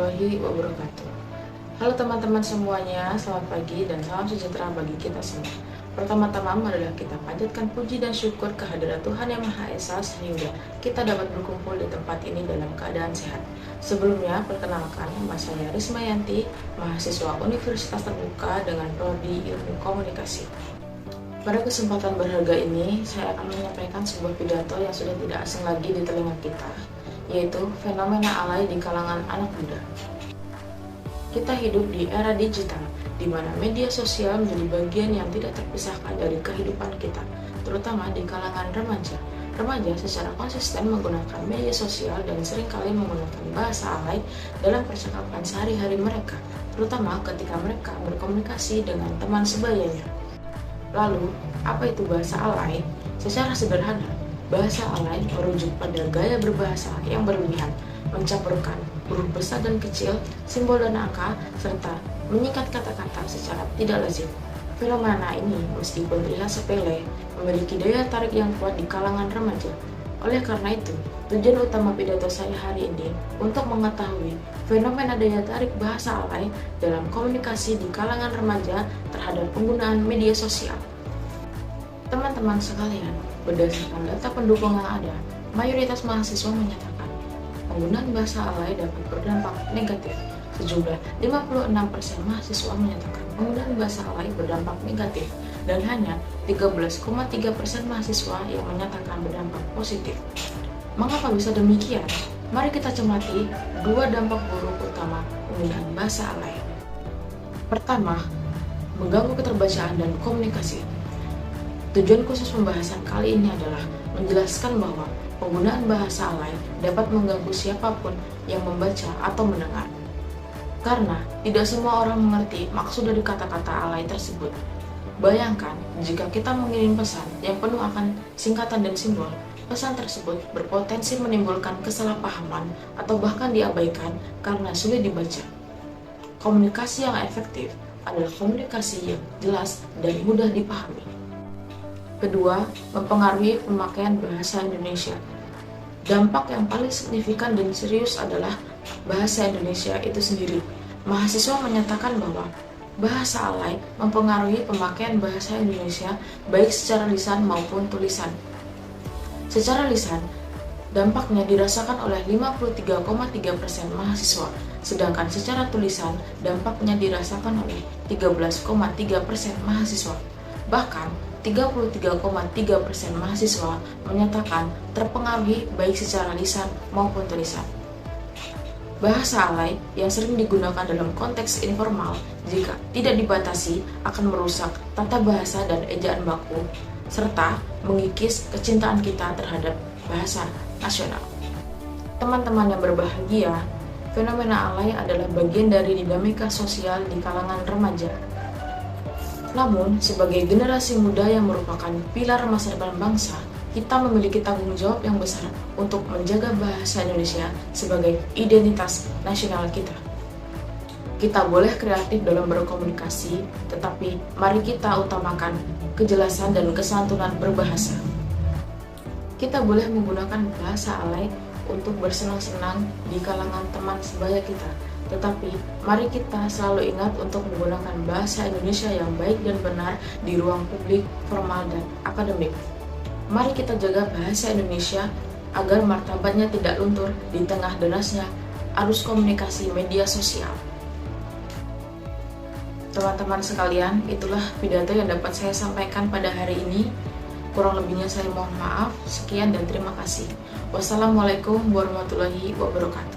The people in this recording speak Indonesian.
warahmatullahi wabarakatuh. Halo teman-teman semuanya, selamat pagi dan salam sejahtera bagi kita semua. Pertama-tama adalah kita panjatkan puji dan syukur kehadirat Tuhan Yang Maha Esa sehingga kita dapat berkumpul di tempat ini dalam keadaan sehat. Sebelumnya, perkenalkan, nama saya Risma Yanti, mahasiswa Universitas Terbuka dengan Prodi Ilmu Komunikasi. Pada kesempatan berharga ini, saya akan menyampaikan sebuah pidato yang sudah tidak asing lagi di telinga kita, yaitu fenomena alay di kalangan anak muda. Kita hidup di era digital, di mana media sosial menjadi bagian yang tidak terpisahkan dari kehidupan kita, terutama di kalangan remaja. Remaja secara konsisten menggunakan media sosial dan seringkali menggunakan bahasa alay dalam percakapan sehari-hari mereka, terutama ketika mereka berkomunikasi dengan teman sebayanya. Lalu, apa itu bahasa alay? Secara sederhana, bahasa alay merujuk pada gaya berbahasa yang berlebihan, mencampurkan huruf besar dan kecil, simbol dan angka, serta menyikat kata-kata secara tidak lazim. Fenomena ini, meskipun terlihat sepele, memiliki daya tarik yang kuat di kalangan remaja. Oleh karena itu, tujuan utama pidato saya hari ini untuk mengetahui fenomena daya tarik bahasa alay dalam komunikasi di kalangan remaja terhadap penggunaan media sosial. Teman-teman sekalian, berdasarkan data pendukung yang ada, mayoritas mahasiswa menyatakan penggunaan bahasa alay dapat berdampak negatif. Sejumlah 56% mahasiswa menyatakan penggunaan bahasa alay berdampak negatif dan hanya 13,3% mahasiswa yang menyatakan berdampak positif. Mengapa bisa demikian? Mari kita cermati dua dampak buruk utama penggunaan bahasa alay. Pertama, mengganggu keterbacaan dan komunikasi. Tujuan khusus pembahasan kali ini adalah menjelaskan bahwa penggunaan bahasa alay dapat mengganggu siapapun yang membaca atau mendengar. Karena tidak semua orang mengerti maksud dari kata-kata alay tersebut. Bayangkan jika kita mengirim pesan yang penuh akan singkatan dan simbol, pesan tersebut berpotensi menimbulkan kesalahpahaman atau bahkan diabaikan karena sulit dibaca. Komunikasi yang efektif adalah komunikasi yang jelas dan mudah dipahami. Kedua, mempengaruhi pemakaian bahasa Indonesia. Dampak yang paling signifikan dan serius adalah bahasa Indonesia itu sendiri. Mahasiswa menyatakan bahwa bahasa alay mempengaruhi pemakaian bahasa Indonesia baik secara lisan maupun tulisan. Secara lisan, dampaknya dirasakan oleh 53,3% mahasiswa, sedangkan secara tulisan dampaknya dirasakan oleh 13,3% mahasiswa. Bahkan 33,3% mahasiswa menyatakan terpengaruhi baik secara lisan maupun tulisan. Bahasa alay yang sering digunakan dalam konteks informal jika tidak dibatasi akan merusak tata bahasa dan ejaan baku, serta mengikis kecintaan kita terhadap bahasa nasional. Teman-teman yang berbahagia, fenomena alay adalah bagian dari dinamika sosial di kalangan remaja. Namun, sebagai generasi muda yang merupakan pilar masa depan bangsa, kita memiliki tanggung jawab yang besar untuk menjaga bahasa Indonesia sebagai identitas nasional kita. Kita boleh kreatif dalam berkomunikasi, tetapi mari kita utamakan kejelasan dan kesantunan berbahasa. Kita boleh menggunakan bahasa alay untuk bersenang-senang di kalangan teman sebaya kita, tetapi mari kita selalu ingat untuk menggunakan bahasa Indonesia yang baik dan benar di ruang publik, formal, dan akademik. Mari kita jaga bahasa Indonesia agar martabatnya tidak luntur di tengah derasnya arus komunikasi media sosial. Teman-teman sekalian, itulah pidato yang dapat saya sampaikan pada hari ini. Kurang lebihnya saya mohon maaf. Sekian dan terima kasih. Wassalamualaikum warahmatullahi wabarakatuh.